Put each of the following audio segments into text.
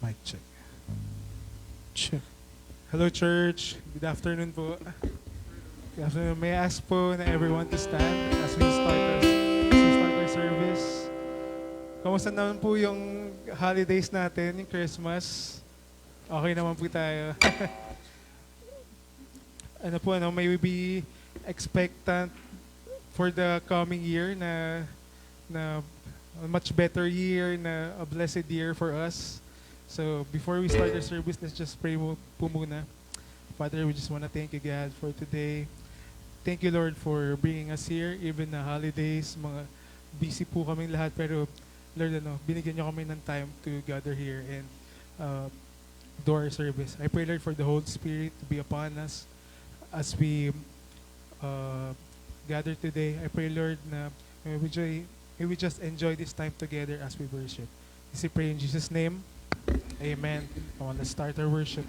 Mic check. Check. Hello, church. Good afternoon po. Good afternoon. May I ask po na everyone to stand as we start our service. Kamusta naman po yung holidays natin, yung Christmas? Okay naman po tayo. May we be expectant for the coming year na a much better year, na a blessed year for us. So before we start our service, let's just pray po muna. Father, we just want to thank you, God, for today. Thank you, Lord, for bringing us here, even na holidays, mga busy po kaming lahat, pero Lord, binigyan niyo kami ng time to gather here and do our service. I pray, Lord, for the Holy Spirit to be upon us as we gather today. I pray, Lord, na may we just enjoy this time together as we worship. This we pray in Jesus' name. Amen. I want to start our worship.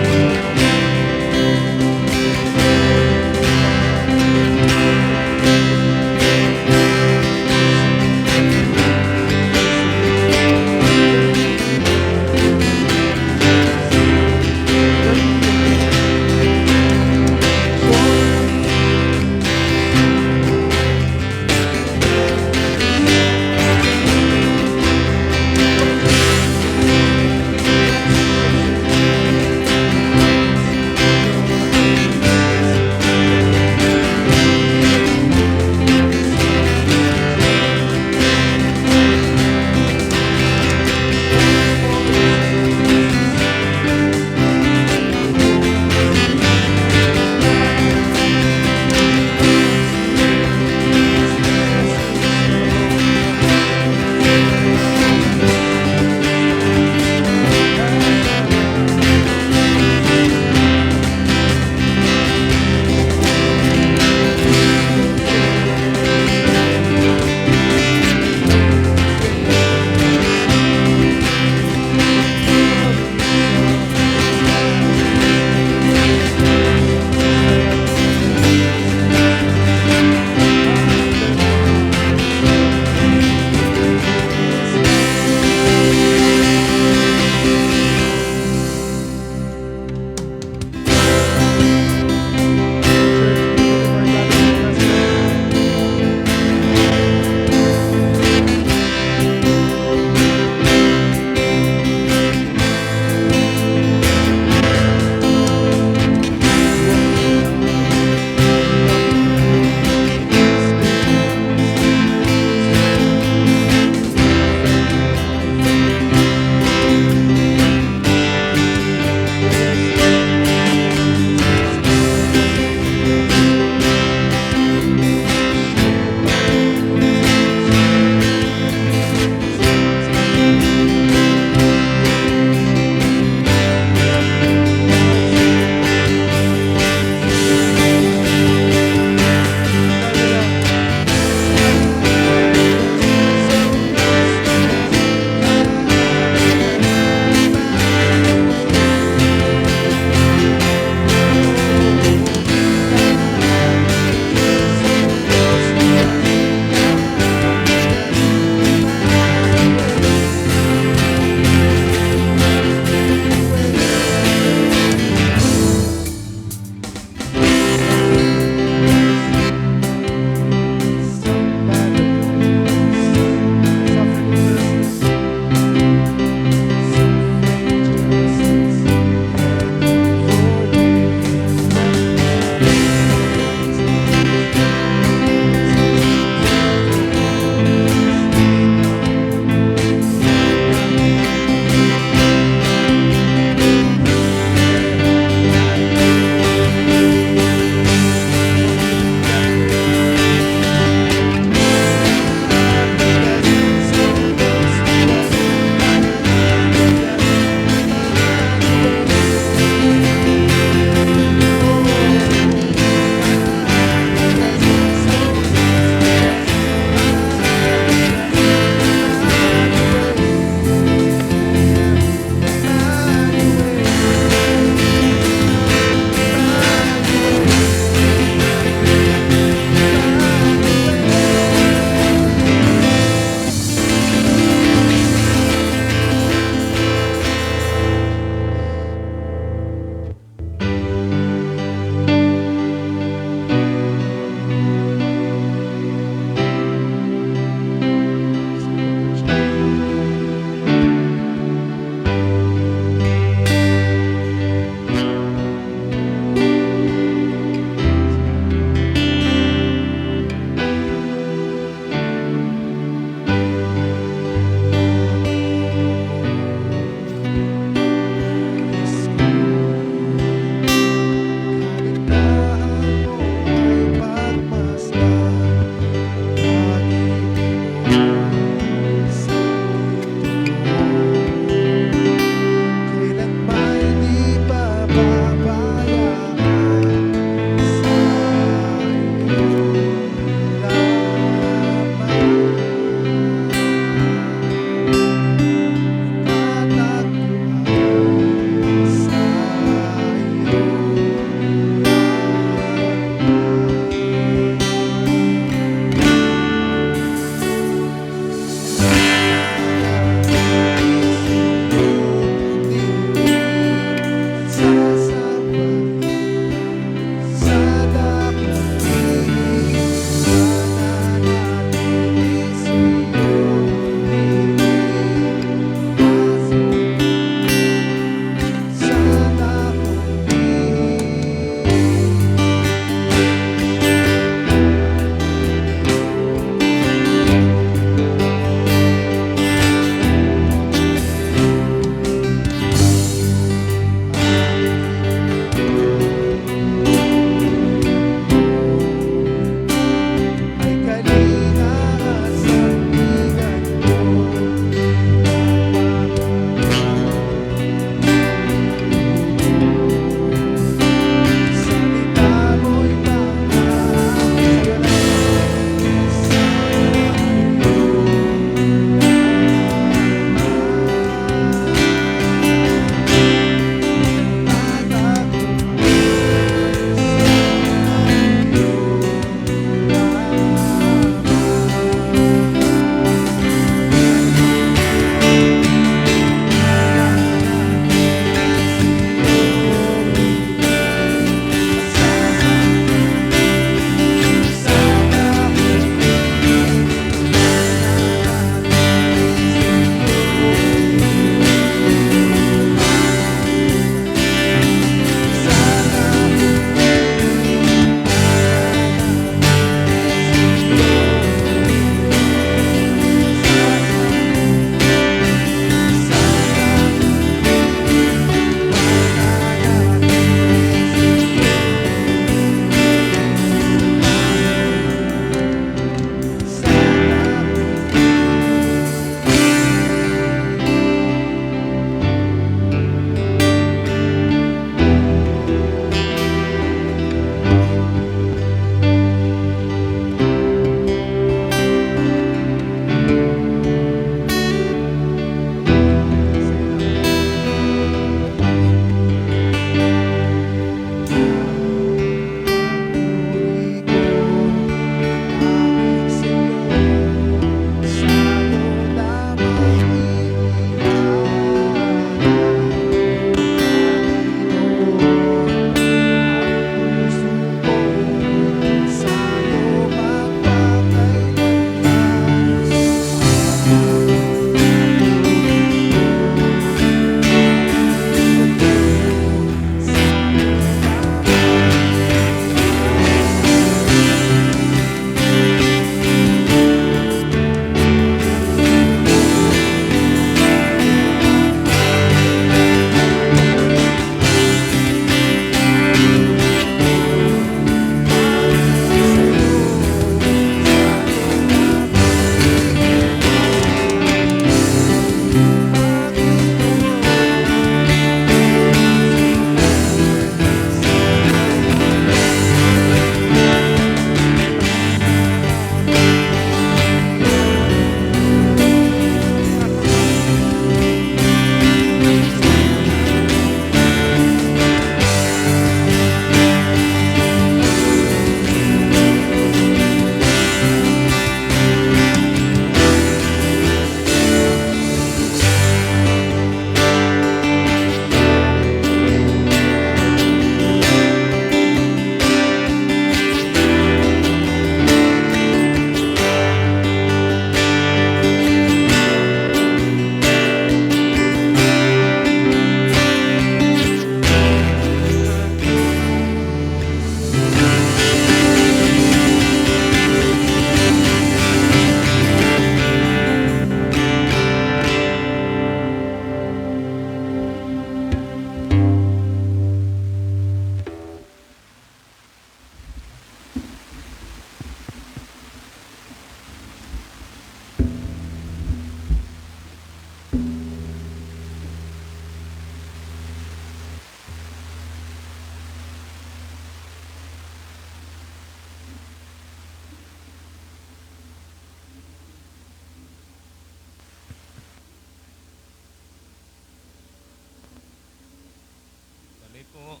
po.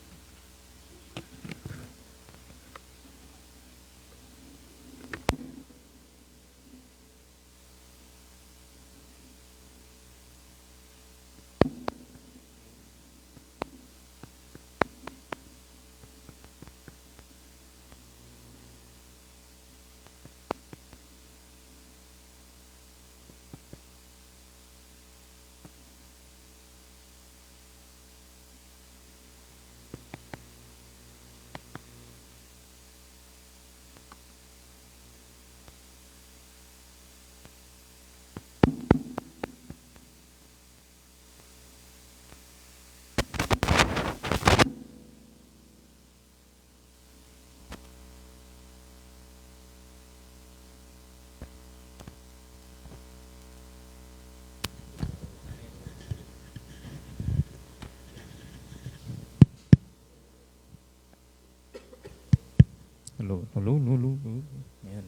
Hello, hello, hello, hello. Ayan.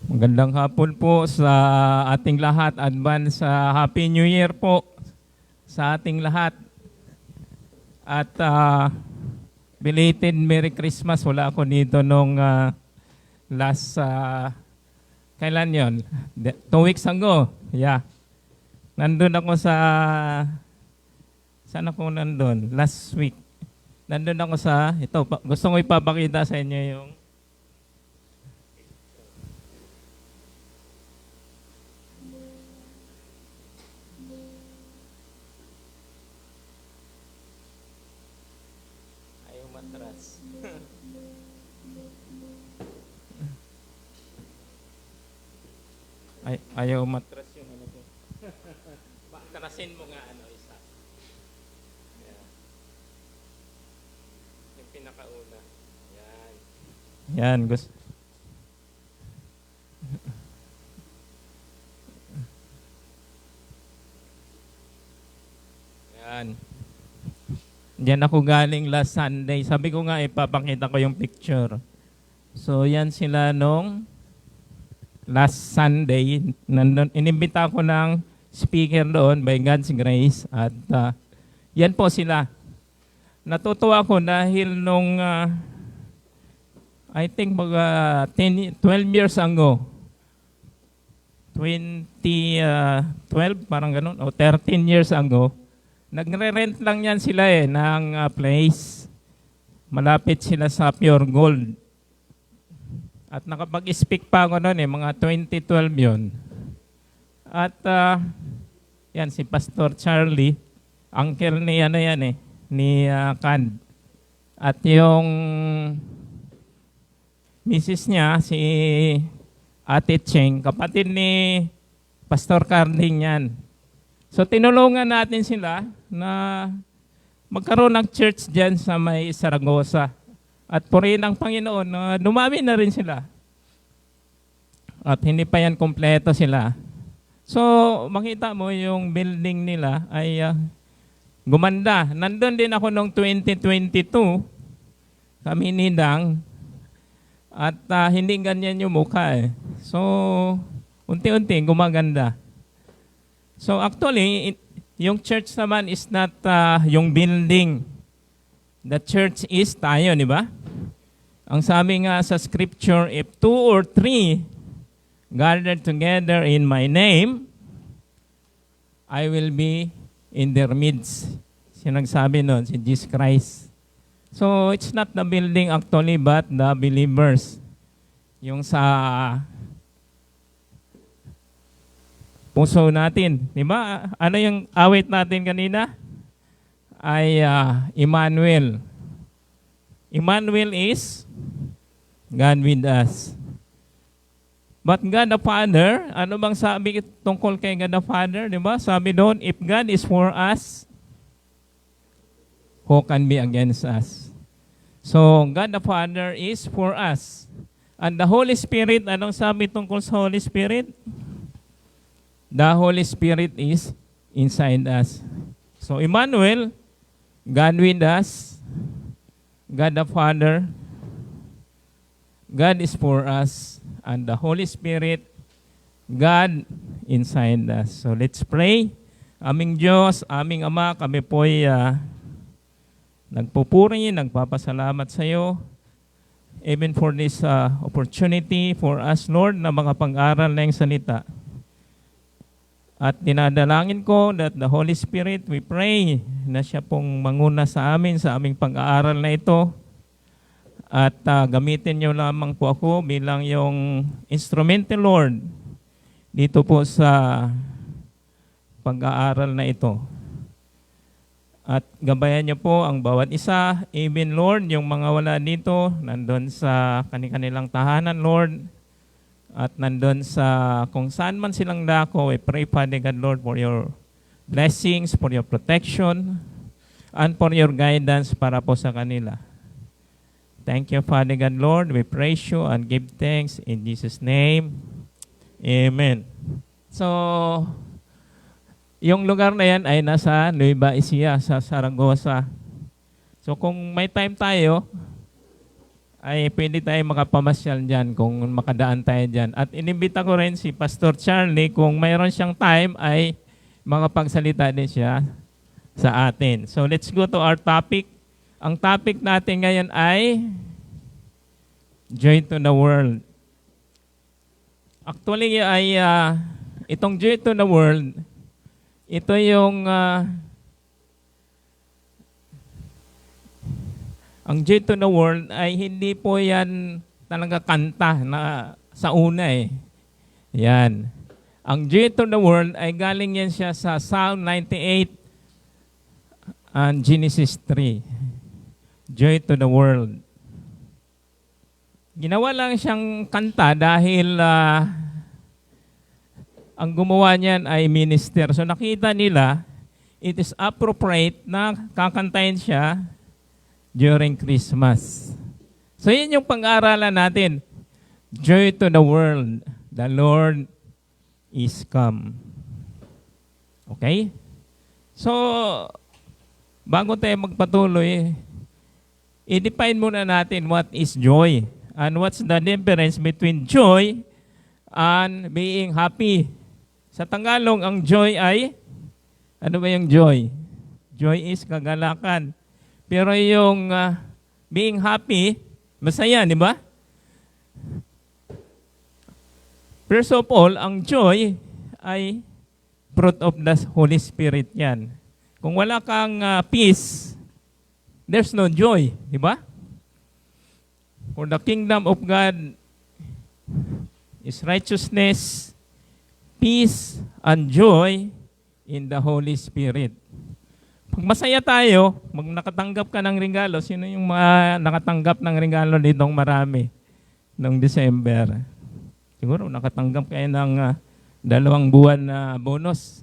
Magandang hapon po sa ating lahat. Advance Happy New Year po sa ating lahat. At belated Merry Christmas. Wala ako dito nung last, kailan yon? 2 weeks ago. Yeah. Nandun ako saan ako nandun? Last week. Nandun ako gusto ko ipapakita sa inyo yung ayaw matras. Ayaw matras yung ano ko. Matrasin mo nga isa. Yeah. Yung pinakauna. Yan. Yan, gusto. Yan. Diyan ako galing last Sunday. Sabi ko nga, ipapakita ko yung picture. So, yan sila nung last Sunday. Inimbita ko ng speaker doon by God's grace. At yan po sila. Natutuwa ko dahil nung, I think mga 12 years ago, 2012, parang ganun, o 13 years ago, nagre-rent lang yan sila ng place. Malapit sila sa Pure Gold. At nakapag-speak pa ako noon mga 2012 yun. At yan si Pastor Charlie, uncle ni ni Kand. At yung misis niya, si Ate Cheng, kapatid ni Pastor Carding yan. So tinulungan natin sila na magkaroon ng church dyan sa may Saragosa. At purihin ang Panginoon na dumami na rin sila. At hindi pa yan kompleto sila. So makita mo yung building nila ay gumanda. Nandun din ako noong 2022, kami ni Dang. At hindi ganyan yung mukha So unti-unti gumaganda. So actually, yung church naman is not yung building. The church is tayo, di ba? Ang sabi nga sa scripture, if 2 or 3 gathered together in my name, I will be in their midst. Sinagsabi nun, si Jesus Christ. So it's not the building actually, but the believers. Yung sa puso natin. Di ba? Ano yung awit natin kanina? Ay Emmanuel. Emmanuel is God with us. But God the Father, ano bang sabi tungkol kay God the Father? Di ba? Sabi doon, if God is for us, who can be against us? So, God the Father is for us. And the Holy Spirit, anong sabi tungkol sa Holy Spirit? The Holy Spirit is inside us. So, Emmanuel, God with us, God the Father, God is for us, and the Holy Spirit, God inside us. So, let's pray. Aming Diyos, aming Ama, kami po'y nagpupuri, nagpapasalamat sa iyo. Even for this opportunity for us, Lord, na makapag-aral na yung salita. At dinadalangin ko that the Holy Spirit, we pray na siya pong manguna sa amin sa aming pag-aaral na ito. At gamitin niyo lamang po ako bilang yung instrument, Lord, dito po sa pag-aaral na ito. At gabayan niyo po ang bawat isa, even Lord, yung mga wala dito, nandun sa kanilang tahanan, Lord, at nandun sa kung saan man silang dako, I pray, Father God, Lord, for your blessings, for your protection, and for your guidance para po sa kanila. Thank you, Father God, Lord. We praise you and give thanks in Jesus' name. Amen. So, yung lugar na yan ay nasa Nueva Ecija, sa Saragossa. So kung may time tayo, ay pwede tayo makapamasyal dyan kung makadaan tayo dyan. At inimbita ko rin si Pastor Charlie, kung mayroon siyang time, ay makapagsalita din siya sa atin. So let's go to our topic. Ang topic natin ngayon ay Joy to the World. Actually, ay itong Joy to the World, ito yung ang Joy to the World ay hindi po yan talaga kanta na sa una eh. Yan. Ang Joy to the World ay galing yan siya sa Psalm 98 and Genesis 3. Joy to the World. Ginawa lang siyang kanta dahil ang gumawa niyan ay minister. So nakita nila, it is appropriate na kakantahin siya during Christmas. So yun yung pag-aaralan natin. Joy to the world, the Lord is come. Okay? So, bago tayo magpatuloy, i-define muna natin what is joy and what's the difference between joy and being happy. Sa Tagalog, ang joy ay, ano ba yung joy? Joy is kagalakan. Pero yung being happy, masaya, di ba? First of all, ang joy ay fruit of the Holy Spirit yan. Kung wala kang peace, there's no joy, di ba? For the kingdom of God is righteousness, peace, and joy in the Holy Spirit. Pag masaya tayo, mag nakatanggap ka ng regalo, sino yung mga nakatanggap ng regalo ditong marami noong December? Siguro nakatanggap kayo ng 2 buwan na bonus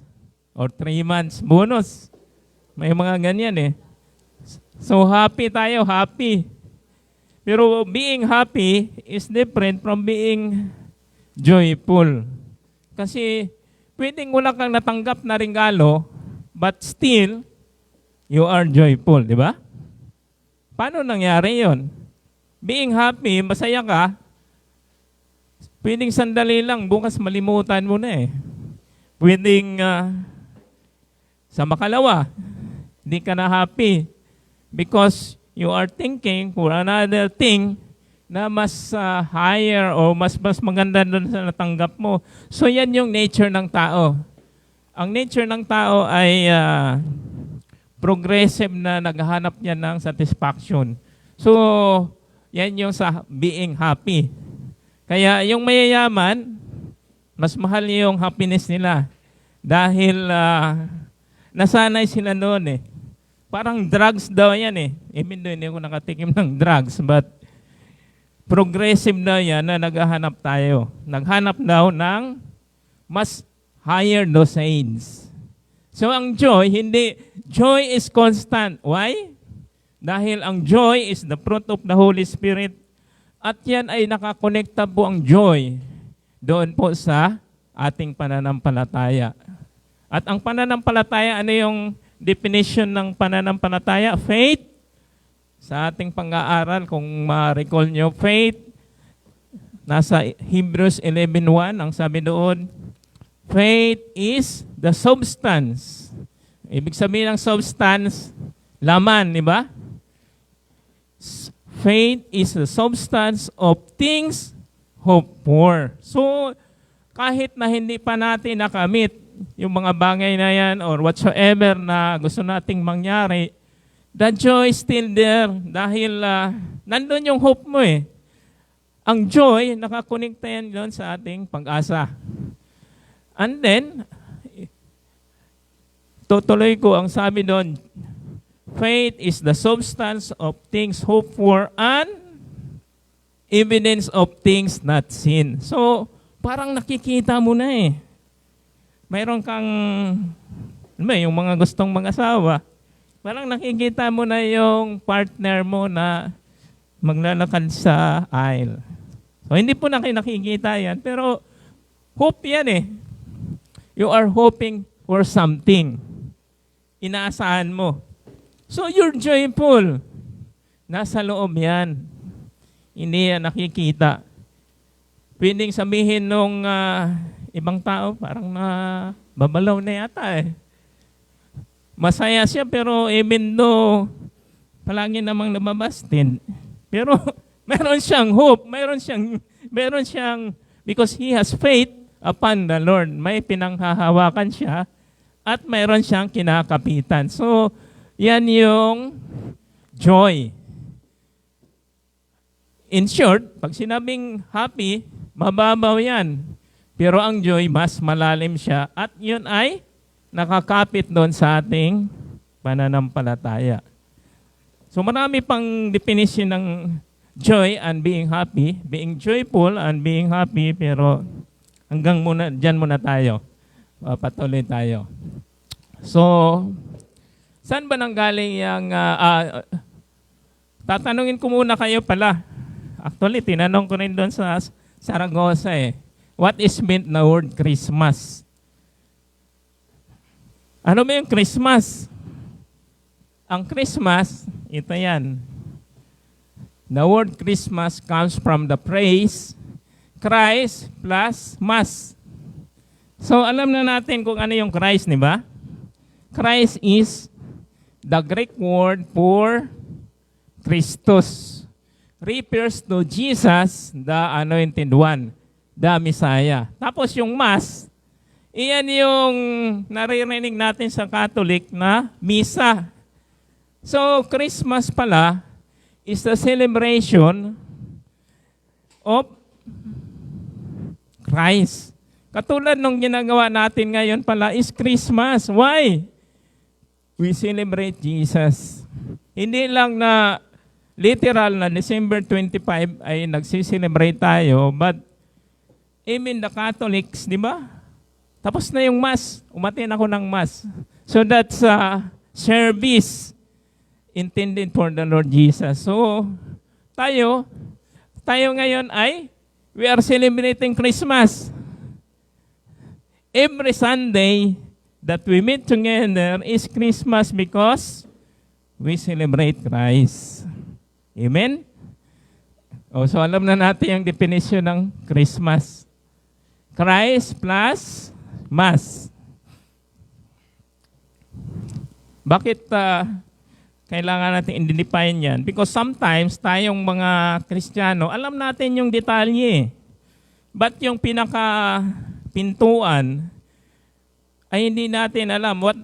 or 3 months bonus. May mga ganyan eh. So happy tayo, happy. Pero being happy is different from being joyful. Kasi pwedeng wala kang natanggap na regalo, but still, you are joyful, di ba? Paano nangyari yon? Being happy, masaya ka, pwedeng sandali lang, bukas malimutan mo na eh. Pwedeng sa makalawa, di ka na happy because you are thinking for another thing na mas higher o mas maganda doon sa natanggap mo. So yan yung nature ng tao. Ang nature ng tao ay progressive na naghahanap niya ng satisfaction. So yan yung sa being happy. Kaya yung mayayaman, mas mahal yung happiness nila dahil nasanay sila noon eh. Parang drugs daw yan eh. Even though hindi ako nakatikim ng drugs, but progressive daw yan na naghahanap tayo. Naghanap daw ng mas higher dosage. So ang joy, joy is constant. Why? Dahil ang joy is the fruit of the Holy Spirit. At yan ay nakakonekta po ang joy doon po sa ating pananampalataya. At ang pananampalataya, ano yung definition ng pananampalataya? Faith. Sa ating pang-aaral, kung ma-recall nyo, faith, nasa Hebrews 11:1, ang sabi doon, faith is the substance Ibig sabihin ng substance, laman, di ba? Faith is the substance of things hoped for. So, kahit na hindi pa natin nakamit yung mga bagay na yan or whatsoever na gusto nating mangyari, the joy is still there dahil nandun yung hope mo eh. Ang joy, nakakonekta yan doon sa ating pag-asa. And then, tutuloy ko ang sabi doon, faith is the substance of things hoped for and evidence of things not seen. So, parang nakikita mo na eh. Mayroon kang, yung mga gustong mag-asawa, parang nakikita mo na yung partner mo na maglalakad sa aisle. So, hindi po na kayo nakikita yan, pero hope yan eh. You are hoping for something. Inaasahan mo. So, you're joyful. Nasa loob yan. Hindi yan nakikita. Pwedeng sabihin nung ibang tao, parang babalaw na yata eh. Masaya siya, pero even though palagi namang lumabas din. Pero meron siyang hope, meron siyang, because he has faith upon the Lord. May pinanghahawakan siya at mayroon siyang kinakapitan. So, yan yung joy. In short, pag sinabing happy, mababaw yan. Pero ang joy, mas malalim siya. At yun ay nakakapit doon sa ating pananampalataya. So marami pang definition ng joy and being happy. Being joyful and being happy. Pero hanggang dyan muna tayo. Patuloy tayo. So, saan ba nanggaling yung... tatanungin ko muna kayo pala. Actually, tinanong ko rin doon sa Saragossa eh. What is meant na word Christmas? Ano ba yung Christmas? Ang Christmas, ito yan. The word Christmas comes from the phrase Christ plus Mass. So, alam na natin kung ano yung Christ, di ba? Christ is the Greek word for Christus. Refers to Jesus, the Anointed One, the Messiah. Tapos yung Mass, iyan yung naririnig natin sa Catholic na Misa. So, Christmas pala is the celebration of Christ. Katulad nung ginagawa natin ngayon pala is Christmas. Why? We celebrate Jesus. Hindi lang na literal na December 25 ay nagsiselebrate tayo, but even the Catholics, di ba? Tapos na yung Mass. Umatin ako ng Mass. So that's service intended for the Lord Jesus. So, tayo ngayon ay, we are celebrating Christmas. Every Sunday that we meet together is Christmas because we celebrate Christ. Amen? So alam na natin yung definition ng Christmas. Christ plus Mass. Bakit kailangan natin i-define yan? Because sometimes tayong mga Kristiyano, alam natin yung detalye. But yung pinaka-pintuan ay hindi natin alam what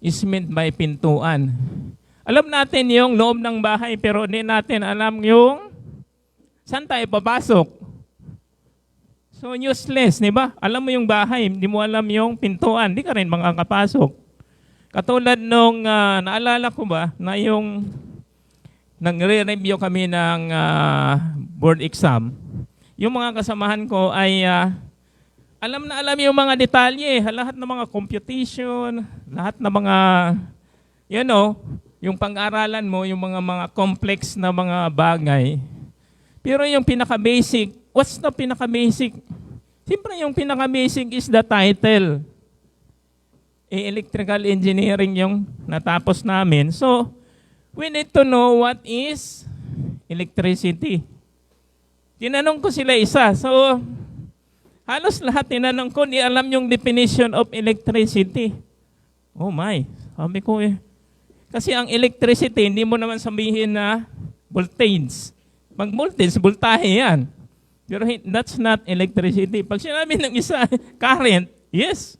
is meant by pintuan. Alam natin yung loob ng bahay pero hindi natin alam yung saan tayo papasok. So useless, di ba? Alam mo yung bahay, hindi mo alam yung pintuan, hindi ka rin makakapasok. Katulad nung naalala ko ba na yung nagre-review kami ng board exam, yung mga kasamahan ko ay alam na alam yung mga detalye, lahat ng mga computation, lahat ng mga, yung pag-aralan mo, yung mga complex na mga bagay. Pero yung pinaka-basic, what's the pinaka-basic? Siyempre yung pinaka-basic is the title. Electrical engineering yung natapos namin. So, we need to know what is electricity. Tinanong ko sila isa. So, halos lahat tinanong ko, di alam yung definition of electricity. Oh my, sabi ko eh. Kasi ang electricity, hindi mo naman sabihin na voltage. Pag voltage, voltahe yan. Pero that's not electricity. Pag sinabi ng isa, current, yes.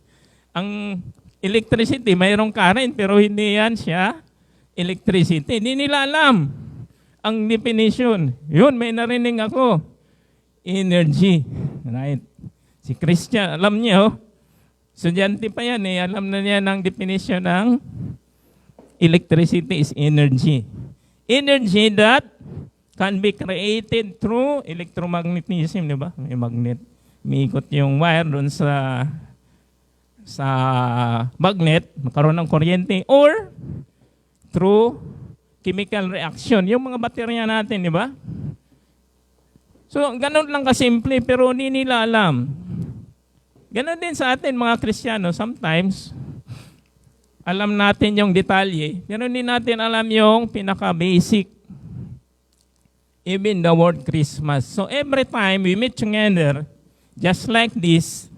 Ang electricity, mayroong current, pero hindi yan siya electricity. Hindi nila alam ang definition. Yun, may narinig ako. Energy. Right. Si Christian, alam niyo, estudyante pa yan eh, alam na niya ng definition ng electricity is energy. Energy that can be created through electromagnetism, di ba? May magnet. Umiikot yung wire doon sa magnet, magkaroon ng kuryente, or through chemical reaction. Yung mga baterya natin, di ba? So, ganun lang kasimple, pero hindi nila alam. Ganun din sa atin, mga Kristiyano. Sometimes, alam natin yung detalye. Ganun din natin alam yung pinaka-basic. Even the word Christmas. So, every time we meet together, just like this,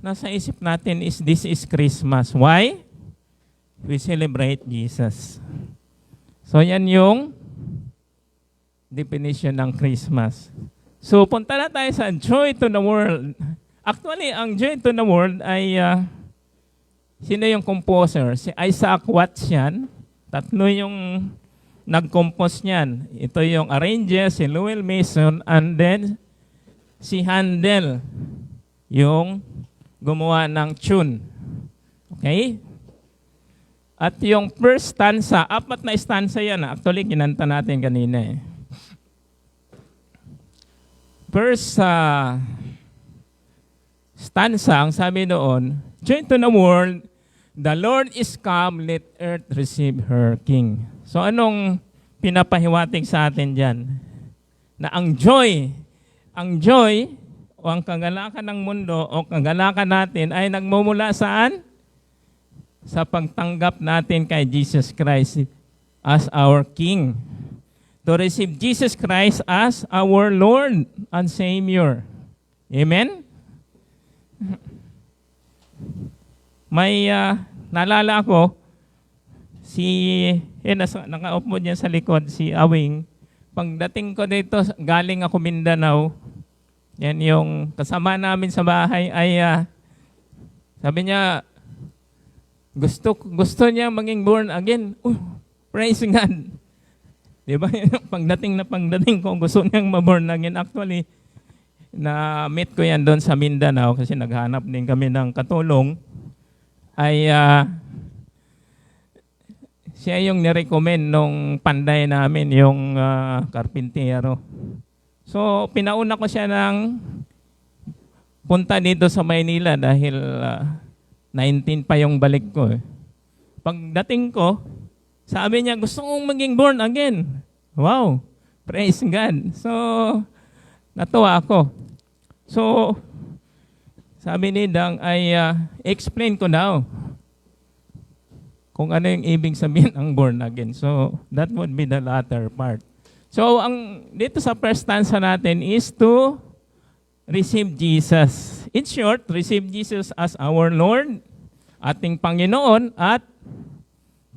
nasa isip natin is this is Christmas. Why? We celebrate Jesus. So, yan yung definition ng Christmas. So, punta na tayo sa Joy to the World. Actually, ang Joy to the World ay, sino yung composer? Si Isaac Watts yan. Tatlo yung nag-compose niyan. Ito yung arranger, si Lowell Mason, and then si Handel, yung gumawa ng tune. Okay? At yung first stanza, 4 na stanza yan. Actually, kinanta natin kanina eh. First stanza, ang sabi doon, Joy to the world, the Lord is come, let earth receive her King. So anong pinapahiwatig sa atin dyan? Na ang joy o ang kagalakan ng mundo o kagalakan natin ay nagmumula saan? Sa pagtanggap natin kay Jesus Christ as our King. To receive Jesus Christ as our Lord and Savior. Amen? May naalala ko, nakaupo niya sa likod, si Awing. Pagdating ko dito, galing ako Mindanao, yan yung kasama namin sa bahay ay, sabi niya, gusto niya maging born again. Praise God. Diba? Pagdating ko, gusto niyang ma-born again. Actually, na-meet ko yan doon sa Mindanao kasi naghanap din kami ng katulong. Ay, siya yung nirecommend nung panday namin, yung karpintero. So, pinauna ko siya ng punta dito sa Maynila dahil 19 pa yung balik ko. Pagdating ko, sabi niya, gusto kong maging born again. Wow, praise God. So, natuwa ako. So, sabi ni Dang ay explain ko daw kung ano yung ibig sabihin ng born again. So, that would be the latter part. So, dito sa first stanza natin is to receive Jesus. In short, receive Jesus as our Lord, ating Panginoon, at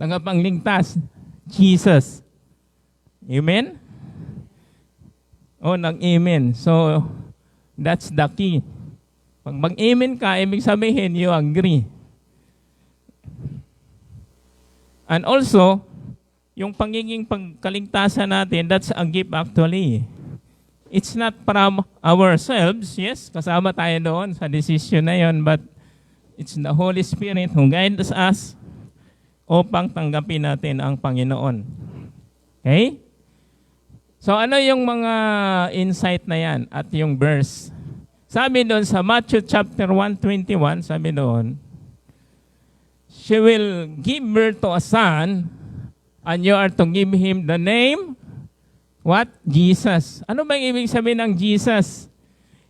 tagapagligtas, Jesus. Amen? Nag-amen. So, that's the key. Pag mag-amen ka, ibig sabihin, you agree. And also, yung pagiging pagkaligtasan natin, that's a gift actually. It's not from ourselves, yes, kasama tayo doon sa decision na yon, but it's the Holy Spirit who guides us upang tanggapin natin ang Panginoon. Okay? So ano yung mga insight na yan at yung verse? Sabi doon sa Matthew chapter 1:21, sabi doon, she will give birth to a son, and you are to give him the name, what? Jesus. Ano ba ibig sabihin ng Jesus?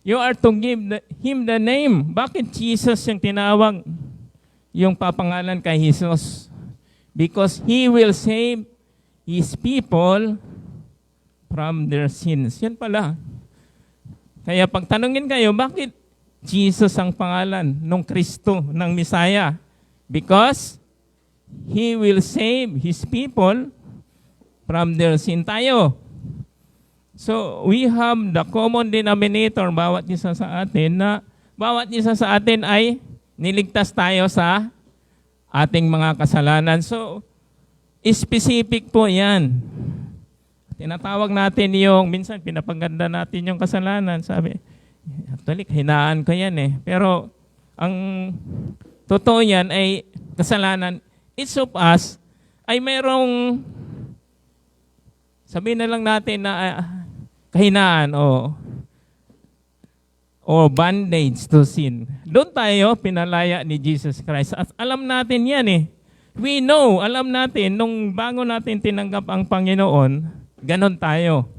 You are to give him the name. Bakit Jesus yung tinawag? Yung papangalan kay Jesus. Because he will save his people from their sins. Yan pala. Kaya pag tanungin kayo, bakit Jesus ang pangalan ng Kristo, ng Misaya? Because He will save His people from their sin tayo. So, we have the common denominator, bawat isa sa atin, na bawat isa sa atin ay niligtas tayo sa ating mga kasalanan. So, specific po yan. Tinatawag natin yung, minsan pinapaganda natin yung kasalanan. Sabi, actually, hinaan ko yan eh. Pero, ang totoo yan ay kasalanan. Each of us ay mayroong, sabihin na lang natin na kahinaan o bondage to sin. Doon tayo pinalaya ni Jesus Christ. At alam natin yan eh. We know, alam natin, nung bago natin tinanggap ang Panginoon, ganon tayo.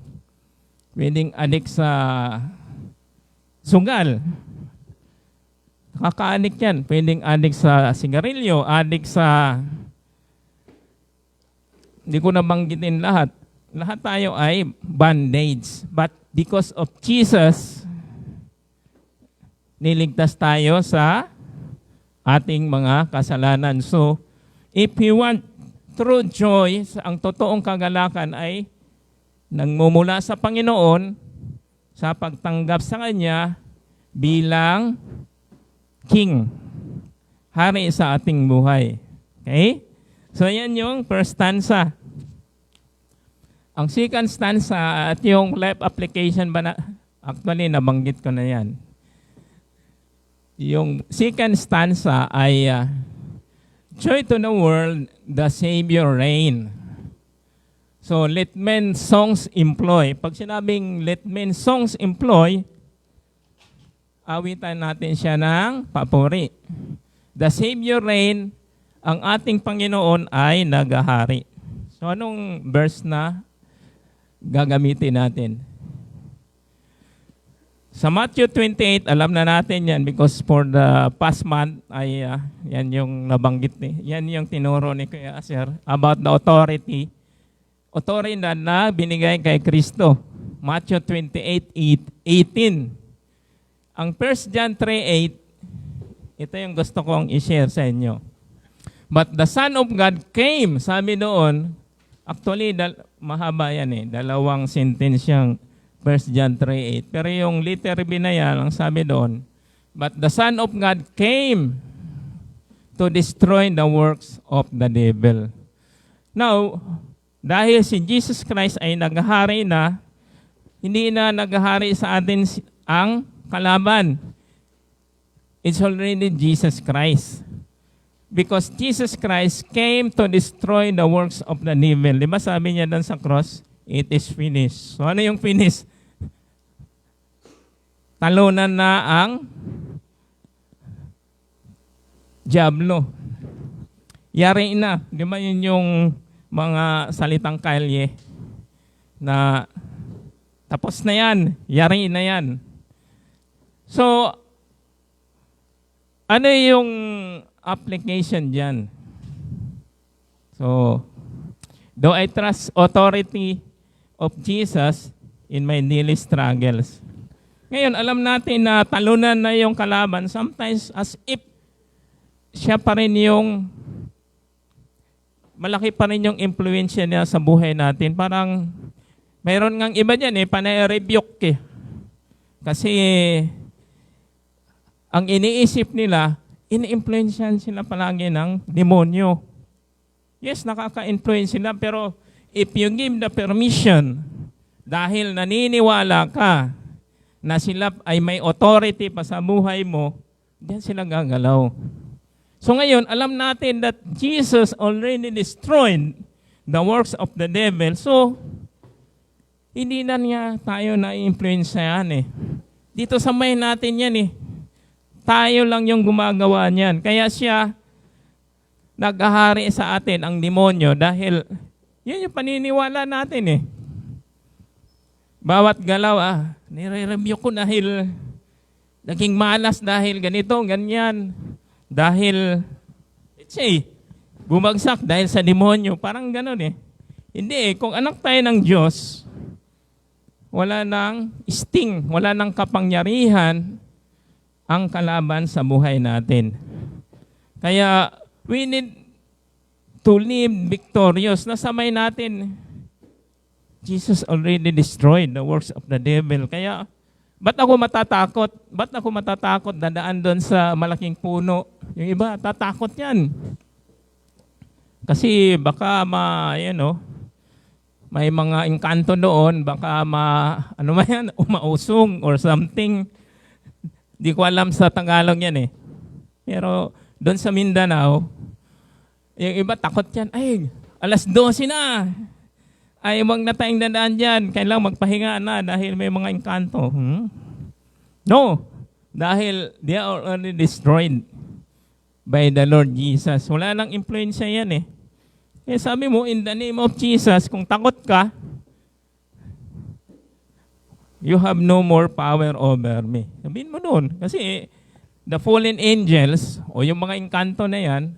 Pwedeng adik sa sugal. Nakaka-addict yan. Pwedeng addict sa sigarilyo, addict sa... Hindi ko nabanggitin lahat. Lahat tayo ay bondage. But because of Jesus, niligtas tayo sa ating mga kasalanan. So, if you want true joy, ang totoong kagalakan ay nangmumula sa Panginoon sa pagtanggap sa Kanya bilang King, Hari sa ating buhay. Okay? So, yan yung first stanza. Ang second stanza at yung life application ba na, actually, nabanggit ko na yan. Yung second stanza ay, joy to the world, the Savior reign. So, let men songs employ. Pag sinabing let men songs employ, awitan natin siya ng papuri. The Savior reign, ang ating Panginoon ay nagahari. So, anong verse na gagamitin natin? Sa Matthew 28, alam na natin yan because for the past month ay yan yung nabanggit ni. Yan yung tinuro ni Kuya Aser about the authority. Authority na binigay kay Kristo. Matthew 28:18. Ang 1 John 3:8, ito yung gusto kong i-share sa inyo. But the Son of God came, sabi doon, actually mahaba yan eh, dalawang sentence yung 1 John 3:8. Pero yung letter B na yan, ang sabi doon, but the Son of God came to destroy the works of the devil. Now, dahil si Jesus Christ ay naghahari na, hindi na naghahari sa atin ang kalaban. It's already Jesus Christ. Because Jesus Christ came to destroy the works of the devil. Di ba sabi niya doon sa cross, it is finished. So ano yung finish? Talunan na ang diablo. Yari na. Di ba yun yung mga salitang kalye na tapos na yan, yari na yan. So, ano yung application dyan? So, do I trust authority of Jesus in my daily struggles? Ngayon, alam natin na talunan na yung kalaban, sometimes as if siya pa rin yung, malaki pa rin yung impluensya niya sa buhay natin. Parang, mayroon ngang iba dyan panay-rebuke eh. Kasi, ang iniisip nila, ini-influensyan sila palagi ng demonyo. Yes, nakaka-influence sila, pero if you give the permission, dahil naniniwala ka na sila ay may authority pa sa buhay mo, diyan sila gagalaw. So ngayon, alam natin that Jesus already destroyed the works of the devil. So, hindi na niya tayo na-influensyahan eh. Dito sa may natin yan eh. Tayo lang yung gumagawa niyan. Kaya siya naghahari sa atin ang demonyo dahil yun yung paniniwala natin eh. Bawat galaw nire-review ko dahil naging malas dahil ganito, ganyan. Dahil, let's say, bumagsak dahil sa demonyo. Parang ganun eh. Hindi eh, kung anak tayo ng Diyos, wala nang sting, wala nang kapangyarihan ang kalaban sa buhay natin. Kaya We need to live victorious. Nasamay natin, Jesus already destroyed the works of the devil. Kaya, ba't ako matatakot? Ba't ako matatakot dadaan doon sa malaking puno? Yung iba, tatakot yan. Kasi baka may mga engkanto doon, baka umausong or something. Di ko alam sa Tagalog yan eh. Pero doon sa Mindanao, yung iba takot yan, ay, 12:00 na. Ay, huwag na tayong dadaan dyan. Kailangan magpahinga na dahil may mga engkanto. No. Dahil they are already destroyed by the Lord Jesus. Wala nang influensya yan eh. Eh sabi mo, in the name of Jesus, kung takot ka, you have no more power over me. Sabihin mo doon. Kasi the fallen angels, o yung mga engkanto na yan,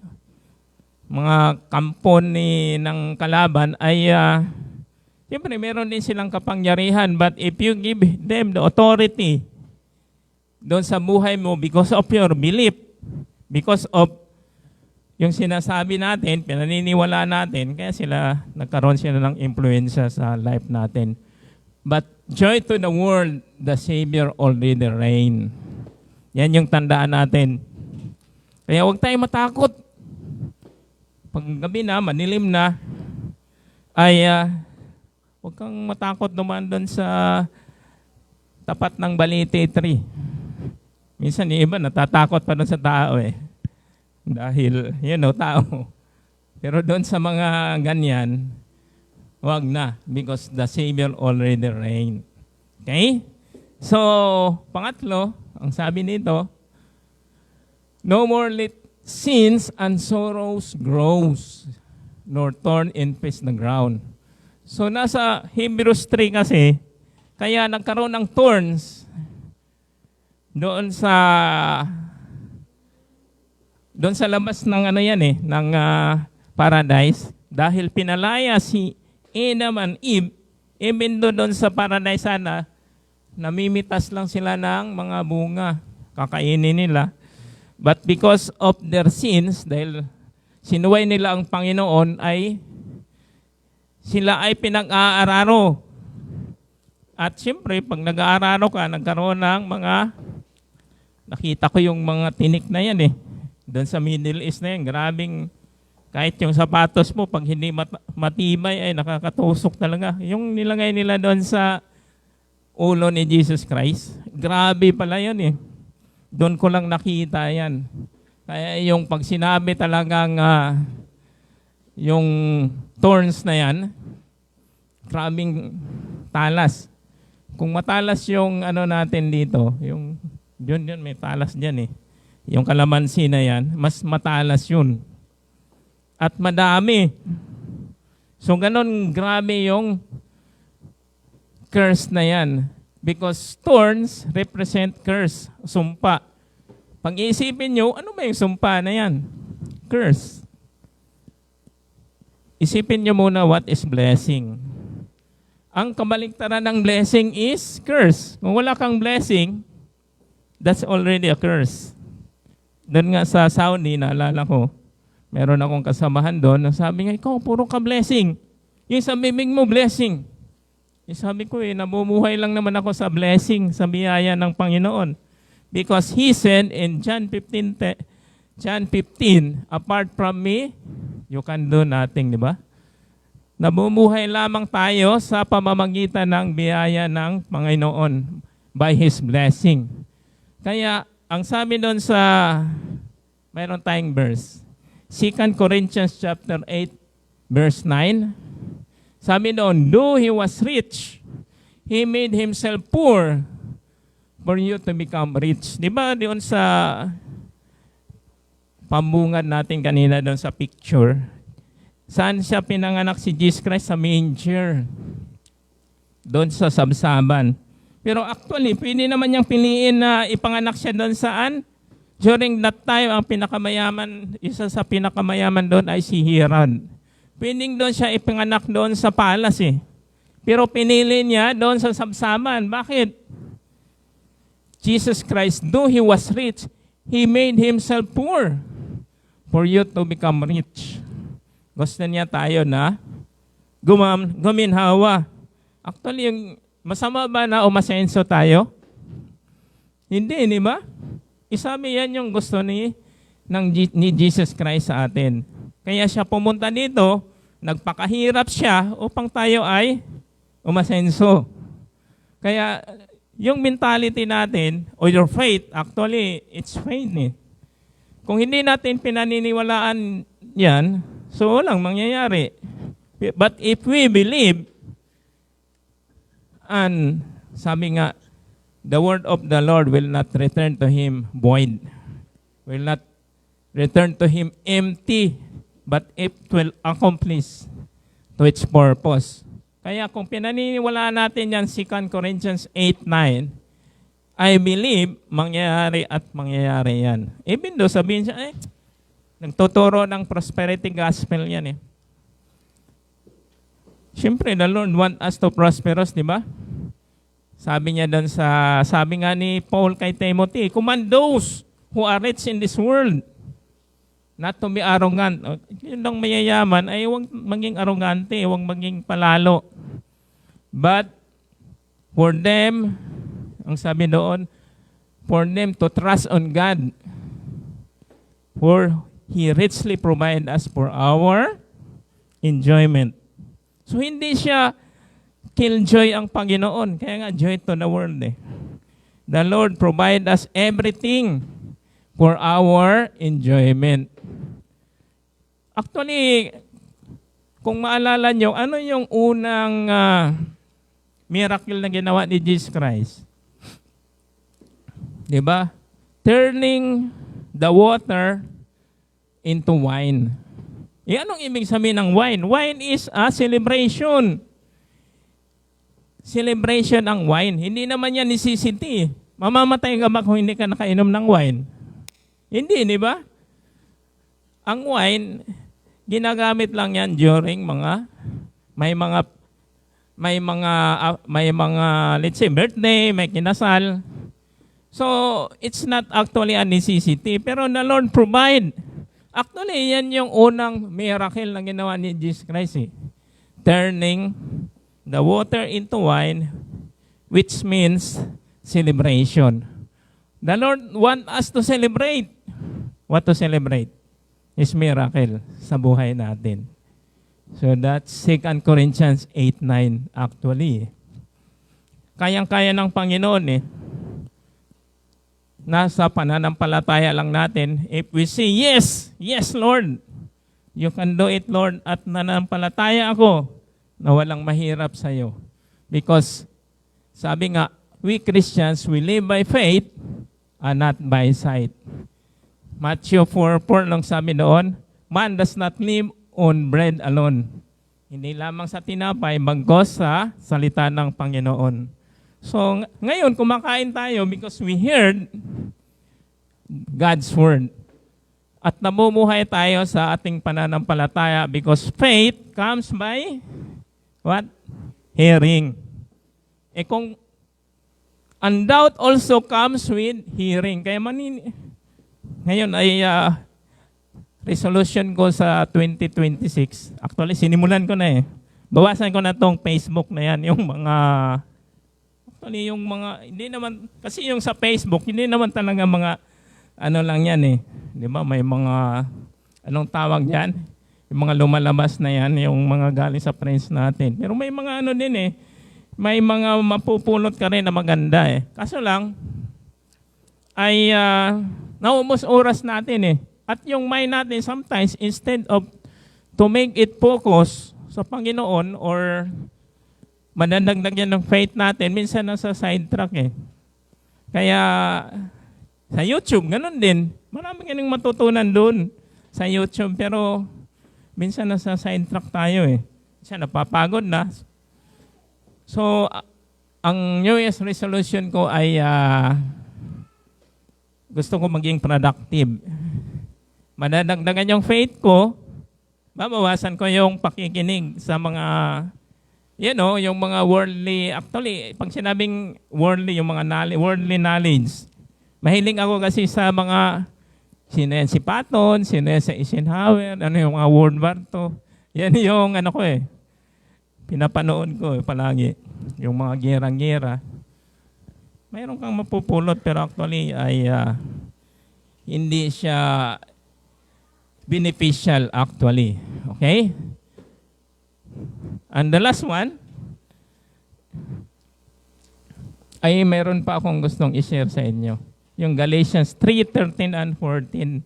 mga kampon ng kalaban ay siyempre, meron din silang kapangyarihan, but if you give them the authority doon sa buhay mo because of your belief, because of yung sinasabi natin, pinaniniwala natin, kaya nagkaroon sila ng influensya sa life natin. But joy to the world, the Savior already reign. Yan yung tandaan natin. Kaya huwag tayong matakot. Pag gabi na, manilim na, ay huwag kang matakot naman doon sa tapat ng Balete 3. Minsan yung iba natatakot pa doon sa tao eh. Dahil, tao. Pero doon sa mga ganyan, huwag na because the Savior already reign. Okay? So, pangatlo, ang sabi nito, no more let sins and sorrows grows, nor thorn infest the ground. So nasa Hebrews 3 kasi, kaya nagkaroon ng thorns doon sa labas ng ng paradise dahil pinalaya si Adam and Eve, even doon sa paradise sana, namimitas lang sila ng mga bunga, kakainin nila. But because of their sins, dahil sinuway nila ang Panginoon, sila ay pinag-aararo. At siyempre, pag nag-aararo ka, nagkaroon ng nakita ko yung mga tinik na yan eh. Doon sa Middle East na yan, grabing, kahit yung sapatos mo, pag hindi matibay, ay nakakatusok talaga. Yung nilagay nila doon sa ulo ni Jesus Christ, grabe pala yan eh. Doon ko lang nakita yan. Kaya yung pag sinabi talagang yung thorns na yan, grabing talas. Kung matalas yung natin dito, yung yun may talas dyan eh. Yung kalamansi na yan, mas matalas yun. At madami. So ganon grabe yung curse na yan. Because thorns represent curse, sumpa. Pag-iisipin nyo, ano ba yung sumpa na yan? Curse. Isipin nyo muna what is blessing. Ang kabaliktaran ng blessing is curse. Kung wala kang blessing, that's already a curse. Doon nga sa Saudi, naalala ko, meron akong kasamahan doon, sabi nga, ikaw, puro ka blessing. Yung sa bibig mo, blessing. Sabi ko namumuhay lang naman ako sa blessing, sa biyaya ng Panginoon. Because He said in John 15, apart from me, you can do nothing, di ba? Namumuhay lamang tayo sa pamamagitan ng biyaya ng Panginoon by His blessing. Kaya, ang sabi doon sa, mayroon tayong verse, 2 Corinthians chapter 8, verse 9, sabi doon, though He was rich, He made Himself poor for you to become rich. Di ba doon sa pambungad natin kanina doon sa picture, saan siya pinanganak si Jesus Christ? Sa manger. Doon sa sabsaban. Pero actually, pwede naman niyang piliin na ipanganak siya doon saan? During that time, ang pinakamayaman, isa sa pinakamayaman doon ay si Herod. Pwedeng doon siya ipanganak doon sa palace eh. Pero pinili niya doon sa sabsaban. Bakit? Jesus Christ, though He was rich, He made Himself poor for you to become rich. Gusto niya tayo na guminhawa. Actually, yung masama ba na umasenso tayo? Hindi, di ba? Isabi yan yung gusto ni Jesus Christ sa atin. Kaya siya pumunta dito, nagpakahirap siya upang tayo ay umasenso. Kaya yung mentality natin, or your faith, actually, it's faith eh. Kung hindi natin pinaniniwalaan yan, so walang mangyayari. But if we believe, and sabi nga, the word of the Lord will not return to Him void. Will not return to Him empty, but it will accomplish to its purpose. Kaya kung pinaniniwalaan natin yan, 2 Corinthians 8:9, I believe, mangyayari at mangyayari yan. Even though sabihin siya, nagtuturo ng prosperity gospel yan eh. Siyempre, the Lord want us to prosper us, di ba? Sabi niya doon sabi nga ni Paul kay Timothy, command those who are rich in this world not to be arrogant. Yun lang mayayaman, ay huwag maging arrogante, huwag maging palalo. But for them, ang sabi doon, for them to trust on God, for He richly provide us for our enjoyment. So hindi siya killjoy ang Panginoon, kaya nga joy to the world eh. The Lord provide us everything for our enjoyment. Actually, kung maalala nyo, ano yung unang miracle na ginawa ni Jesus Christ? Diba? Turning the water into wine. Anong ibig sabihin ng wine? Wine is a celebration. Celebration ang wine. Hindi naman yan necessity. Mamamatay ka ba kung hindi ka nakainom ng wine? Hindi, di ba? Ang wine, ginagamit lang yan during may mga let's say birthday, may kinasal. So, it's not actually a necessity, pero the Lord provide. Actually, yan yung unang miracle na ginawa ni Jesus Christ eh. Turning the water into wine, which means celebration. The Lord want us to celebrate. What to celebrate? His miracle sa buhay natin. So that's 2 Corinthians 8:9 actually. Kayang-kaya ng Panginoon eh. Nasa pananampalataya lang natin. If we say, yes, yes Lord, you can do it Lord, at nananampalataya ako na walang mahirap sa iyo. Because sabi nga, we Christians, we live by faith and not by sight. Matthew 4:4 lang sabi doon, man does not live on bread alone. Hindi lamang sa tinapay, bagkus sa salita ng Panginoon. So, ngayon, kumakain tayo because we heard God's word. At namumuhay tayo sa ating pananampalataya because faith comes by what? Hearing. Kung and doubt also comes with hearing. Kaya ngayon ay resolution ko sa 2026. Actually, sinimulan ko na eh. Bawasan ko na tong Facebook na yan, yung mga hindi naman, kasi yung sa Facebook, hindi naman talaga mga, lang yan eh. Di ba? May mga, anong tawag yan? Yung mga lumalabas na yan, yung mga galing sa friends natin. Pero may mga din eh. May mga mapupulot ka rin na maganda eh. Kaso lang, ay naubos oras natin eh. At yung mind natin, sometimes, instead of to make it focus sa Panginoon or madadagdag yan ng faith natin, minsan nasa sidetrack eh. Kaya sa YouTube, ganun din. Maraming ganang matutunan doon sa YouTube, pero minsan nasa sidetrack tayo eh. Minsan napapagod na. So, ang New Year's resolution ko ay gusto ko maging productive. Madadagdagan yung faith ko, babawasan ko yung pakikinig sa mga yung mga worldly, actually, pag sinabing worldly, yung mga worldly knowledge, mahiling ako kasi sa mga Sino yan si Patton, sino yan si Eisenhower, ano yung mga World War II. Yan yung ano ko pinapanood ko palagi. Yung mga gera-gera. Mayroon kang mapupulot pero actually ay hindi siya beneficial actually. Okay? And the last one, ay mayroon pa akong gustong i-share sa inyo. Yung Galatians 3:13 and 14.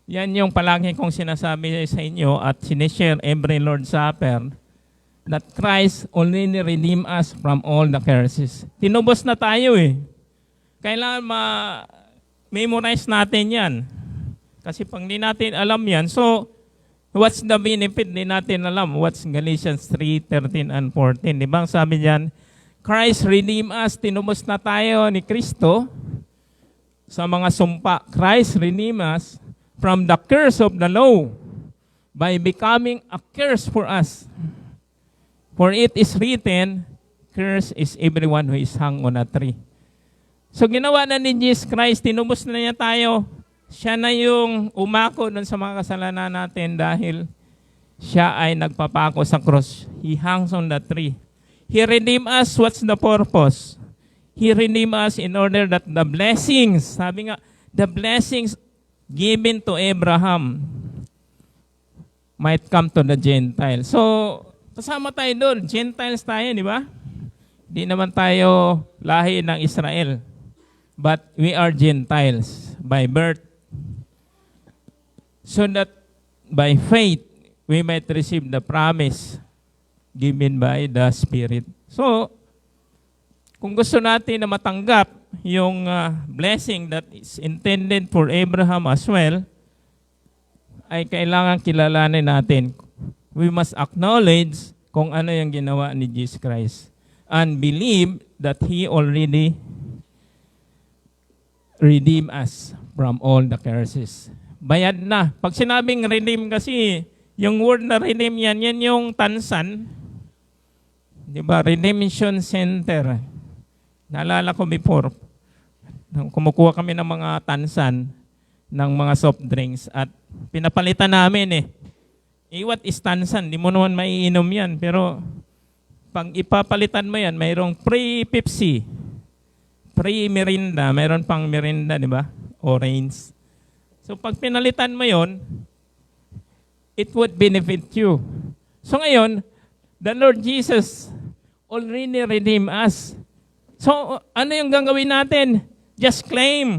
Yan yung palagi kong sinasabi sa inyo at sinishare every Lord's Supper that Christ only redeem us from all the curses. Tinubos na tayo Kailangan ma-memorize natin yan. Kasi pag di natin alam yan, so what's the benefit? Di natin alam. What's Galatians 3:13 and 14? Di ba? Sabi diyan, Christ redeem us. Tinubos na tayo ni Kristo sa mga sumpa. Christ redeem us from the curse of the law by becoming a curse for us. For it is written, cursed is everyone who is hung on a tree. So ginawa na ni Jesus Christ, tinubos na niya tayo. Siya na yung umako dun sa mga kasalanan natin dahil siya ay nagpapako sa cross. He hangs on the tree. He redeemed us. What's the purpose? He redeemed us in order that the blessings, sabi nga, the blessings given to Abraham might come to the Gentiles. So, kasama tayo doon. Gentiles tayo, di ba? Di naman tayo lahi ng Israel. But we are Gentiles by birth. So that by faith, we might receive the promise given by the Spirit. So, kung gusto natin na matanggap yung blessing that is intended for Abraham as well, ay kailangan kilalanin natin. We must acknowledge kung ano yung ginawa ni Jesus Christ and believe that He already redeemed us from all the curses. Bayad na. Pag sinabing redeem kasi, yung word na redeem yan yung tansan. Diba? Redemption Center. Naalala ko before, kumukuha kami ng mga tansan ng mga soft drinks at pinapalitan namin what is tansan? Di mo naman maiinom yan. Pero pag ipapalitan mo yan, mayroong free Pepsi, free Mirinda, mayroon pang Mirinda, di ba? Orange. So pag pinalitan mo yon, it would benefit you. So ngayon, the Lord Jesus already redeemed us. So, ano yung gagawin natin? Just claim.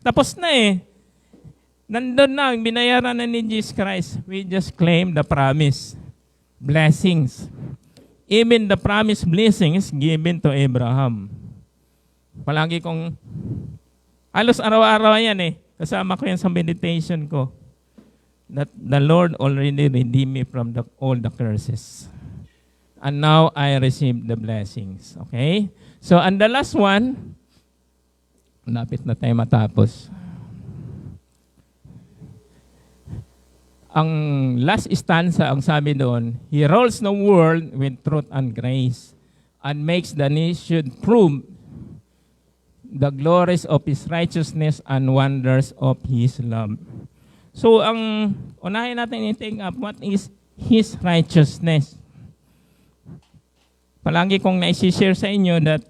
Tapos na Nandun na, binayaran na ni Jesus Christ. We just claim the promise. Blessings. Even the promised blessings given to Abraham. Palagi kong, halos araw-araw yan Kasama ko yan sa meditation ko. That the Lord already redeemed me from all the curses. And now I receive the blessings. Okay? So, and the last one, lapit na tayo matapos. Ang last stanza, ang sabi doon, He rules the world with truth and grace and makes the nation prove the glories of His righteousness and wonders of His love. So, ang unahin natin i-take up, what is His righteousness? Palagi kong na-share sa inyo that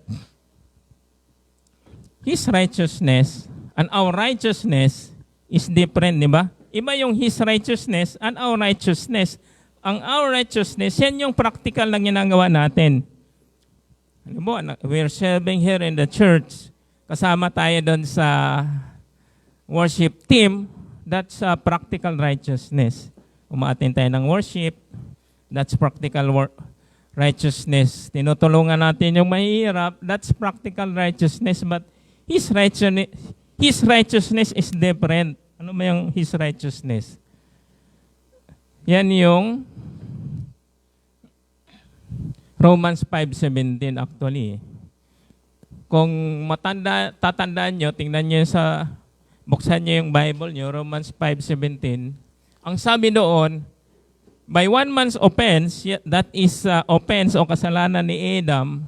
His righteousness and our righteousness is different, di ba? Iba yung His righteousness and our righteousness. Ang our righteousness, yan yung practical na ginagawa natin. Ano mo, we're serving here in the church. Kasama tayo doon sa worship team. That's practical righteousness. Umaattend tayo ng worship. That's practical righteousness. Tinutulungan natin yung mahihirap. That's practical righteousness. But His righteousness is different. Ano ba yung His righteousness? Yan yung Romans 5:17 actually. Kung tatandaan nyo, tingnan nyo buksan nyo yung Bible nyo, Romans 5:17. Ang sabi doon, by one man's offense, that is offense o kasalanan ni Adam,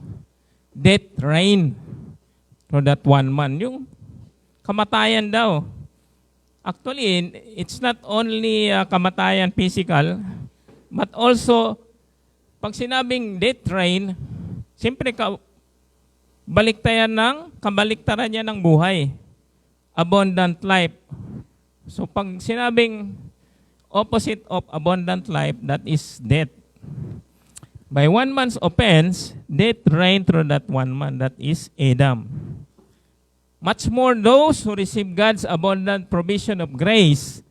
death reigned through that one man. Yung kamatayan daw. Actually, it's not only kamatayan physical, but also, pag sinabing death reign, siyempre baliktayan kabaliktaran niya ng buhay. Abundant life. So pag sinabing opposite of abundant life, that is death. By one man's offense, death reigned through that one man, that is Adam. Much more those who receive God's abundant provision of grace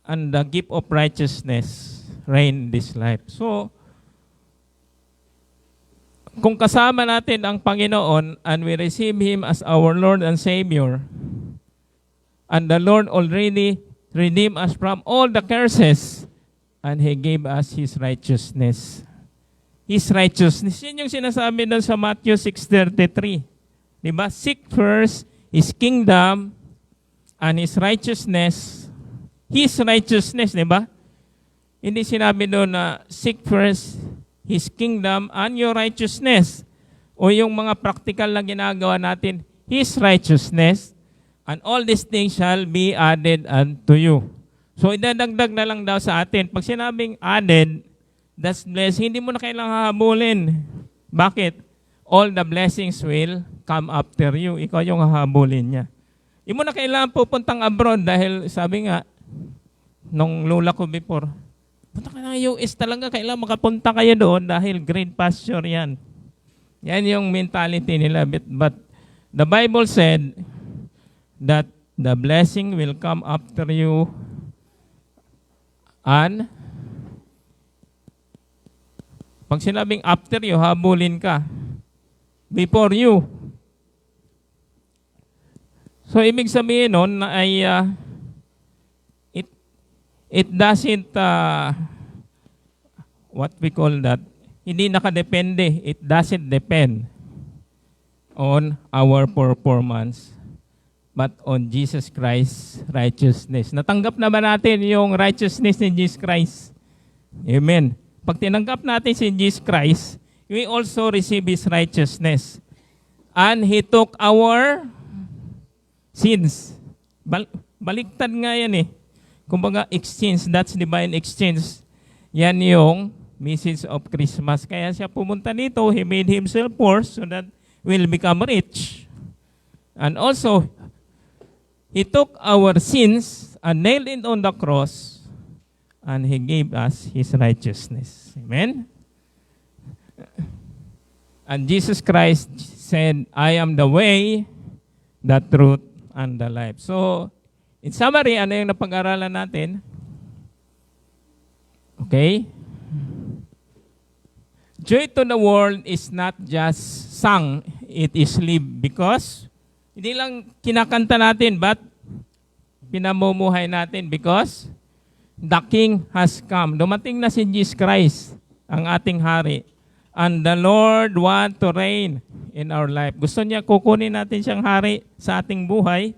and the gift of righteousness reign in this life. So, kung kasama natin ang Panginoon and we receive Him as our Lord and Savior, and the Lord already redeemed us from all the curses, and He gave us His righteousness. His righteousness. Yun yung sinasabi doon sa Matthew 6:33. Diba? Seek first His kingdom and His righteousness. His righteousness, diba? Hindi sinabi doon na seek first His kingdom and your righteousness. O yung mga practical na ginagawa natin, His righteousness, and all these things shall be added unto you. So, idadagdag na lang daw sa atin. Pag sinabing added, that's blessing, hindi mo na kailangang hahabulin. Bakit? All the blessings will come after you. Ikaw yung hahabulin niya. Hindi mo na kailangan pupuntang abroad dahil sabi nga, nung lola ko before, punta ka ng US talaga, kailangan makapunta kayo doon dahil green pasture yan. Yan yung mentality nila. But the Bible said that the blessing will come after you and pag sinabing after you, habulin ka. Before you. So, ibig sabihin nun na ay it doesn't, what we call that, hindi nakadepende. It doesn't depend on our performance, but on Jesus Christ's righteousness. Natanggap na ba natin yung righteousness ni Jesus Christ? Amen. Pag tinanggap natin si Jesus Christ, we also receive His righteousness. And He took our sins. Baliktad nga yan eh. Kumbaga, exchange, that's divine exchange. Yan yung message of Christmas. Kaya siya pumunta dito, He made Himself poor so that we'll become rich. And also, He took our sins and nailed it on the cross, and He gave us His righteousness. Amen? And Jesus Christ said, I am the way, the truth, and the life. So, in summary, ano yung napag-aralan natin? Okay? Joy to the world is not just sung, it is lived. Because, hindi lang kinakanta natin, but pinamumuhay natin because the King has come. Dumating na si Jesus Christ, ang ating hari. And the Lord want to reign in our life. Gusto niya kukunin natin siyang hari sa ating buhay.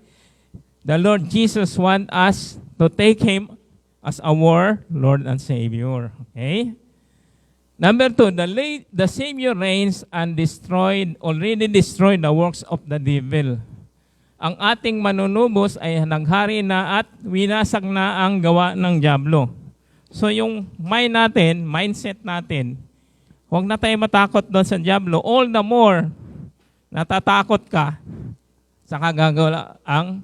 The Lord Jesus want us to take Him as our Lord and Savior. Okay? Number 2, the Savior reigns and already destroyed the works of the devil. Ang ating manunubos ay naghari na at winasag na ang gawa ng dyablo. So yung mindset natin, huwag na tayo matakot doon sa dyablo. All the more, natatakot ka sa kagagawa ang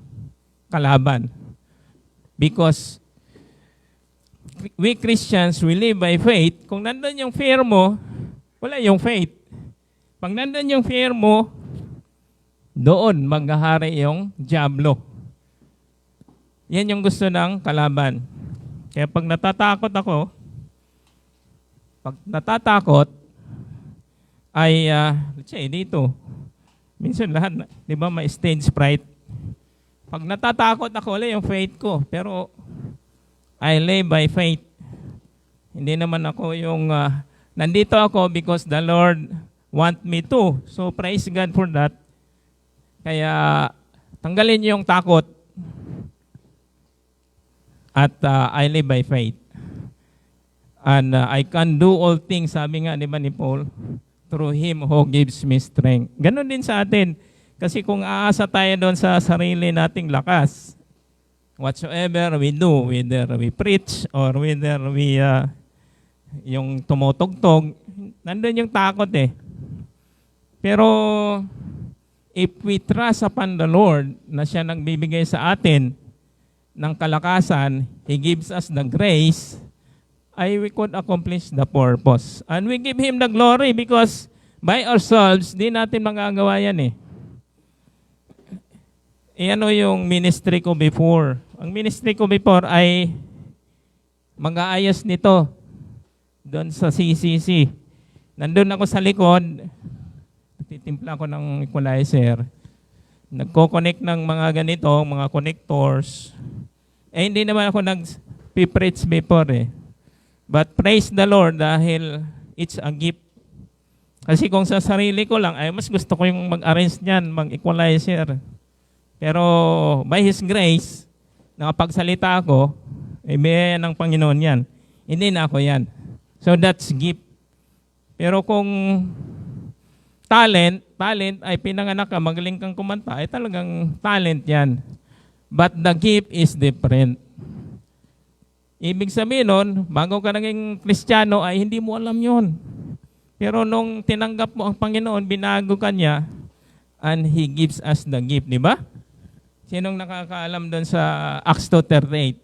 kalaban. Because we Christians, we live by faith. Kung nandun yung fear mo, wala yung faith. Pag nandun yung fear mo, doon maghahari yung dyablo. Yan yung gusto ng kalaban. Kaya pag natatakot ay, let's say, dito. Minsan lahat, di ba, may stage fright. Pag natatakot ako, wala yung faith ko. Pero, I live by faith. Hindi naman ako yung, nandito ako because the Lord want me to. So, praise God for that. Kaya, tanggalin niyo yung takot. At I live by faith. And I can do all things, sabi nga, di ba ni Paul, through Him who gives me strength. Ganon din sa atin. Kasi kung aasa tayo doon sa sarili nating lakas, whatsoever we do, whether we preach or whether we yung tumutugtog, nandun yung takot eh. Pero if we trust upon the Lord na siya nagbibigay sa atin ng kalakasan, He gives us the grace, we could accomplish the purpose. And we give Him the glory because by ourselves, di natin magagawa yan eh. Ano yung ministry ko before? Ang ministry ko before ay mag-aayos nito doon sa CCC. Nandun ako sa likod, titimpla ko ng equalizer, nagko-connect ng mga ganito, mga connectors. Hindi naman ako nag-preach before eh. But praise the Lord dahil it's a gift. Kasi kung sa sarili ko lang, mas gusto ko yung mag-arrange niyan, mag-equalizer. Pero by His grace, nakapagsalita ako, biyaya ng Panginoon yan. Hindi na ako yan. So that's gift. Pero kung talent ay pinanganak ka, magaling kang kumanta, ay talagang talent yan. But the gift is different. Ibig sabihin nun, bago ka naging Kristiyano, ay hindi mo alam yon. Pero nung tinanggap mo ang Panginoon, binago ka niya, and He gives us the gift, di ba? Sinong nakakaalam doon sa Acts 2:38?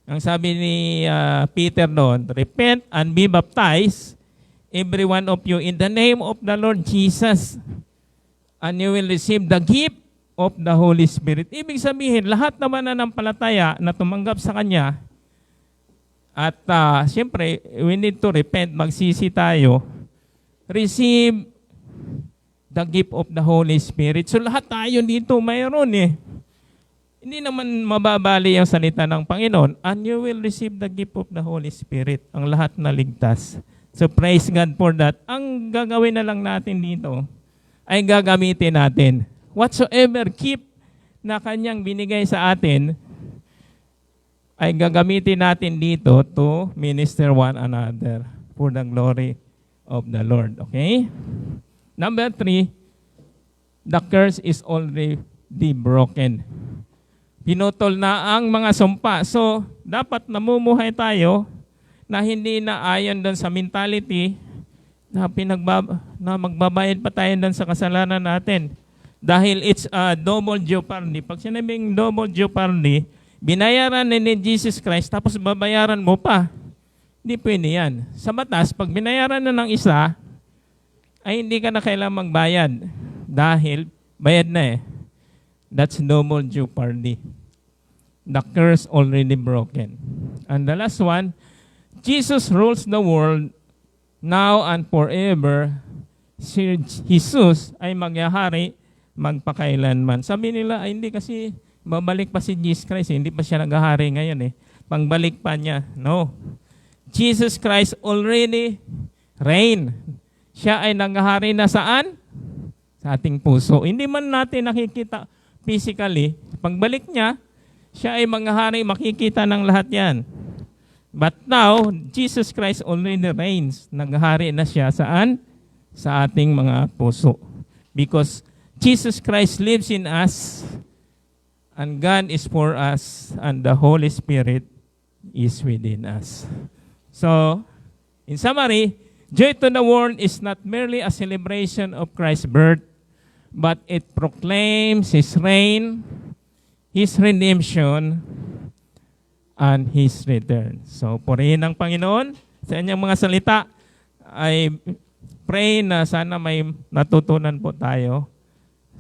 Ang sabi ni Peter doon, repent and be baptized, every one of you, in the name of the Lord Jesus, and you will receive the gift of the Holy Spirit. Ibig sabihin, lahat naman na nampalataya na tumanggap sa Kanya, at siyempre, we need to repent, magsisi tayo, receive the gift of the Holy Spirit. So lahat tayo dito mayroon eh. Hindi naman mababali ang salita ng Panginoon, and you will receive the gift of the Holy Spirit, ang lahat na ligtas. So praise God for that. Ang gagawin na lang natin dito ay gagamitin natin. Whatsoever gift na Kanyang binigay sa atin, ay gagamitin natin dito to minister one another for the glory of the Lord. Okay? Number 3, the curse is already broken. Pinutol na ang mga sumpa. So, dapat namumuhay tayo na hindi na ayon doon sa mentality na, na magbabayad pa tayo doon sa kasalanan natin. Dahil it's a double jeopardy. Pag sinabing double jeopardy, binayaran ni Jesus Christ tapos babayaran mo pa. Hindi pwede yan. Sa batas, pag binayaran na ng isa, ay hindi ka na kailangang magbayad. Dahil bayad na eh. That's double jeopardy. The curse already broken. And the last one, Jesus rules the world now and forever. Si Jesus ay magyahari magpakailanman. Sabi nila, ay hindi kasi babalik pa si Jesus Christ. Hindi pa siya naghahari ngayon eh. Pangbalik pa niya. No. Jesus Christ already reign. Siya ay naghahari na saan? Sa ating puso. Hindi man natin nakikita physically, pagbalik niya, siya ay manghahari, makikita ng lahat yan. But now, Jesus Christ already reigns. Naghahari na siya saan? Sa ating mga puso. Because Jesus Christ lives in us, and God is for us, and the Holy Spirit is within us. So, in summary, joy to the world is not merely a celebration of Christ's birth, but it proclaims His reign, His redemption, and His return. So, purihin ng Panginoon sa inyong mga salita. I pray na sana may natutunan po tayo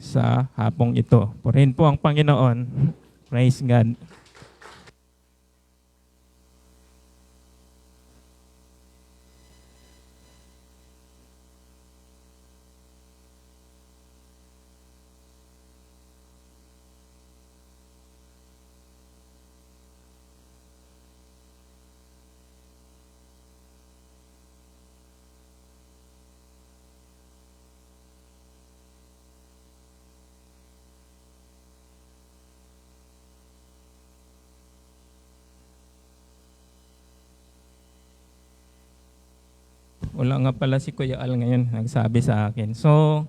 sa hapong ito. Purihin po ang Panginoon. Praise God. Wala nga pala si Kuya Al ngayon, nagsabi sa akin. So,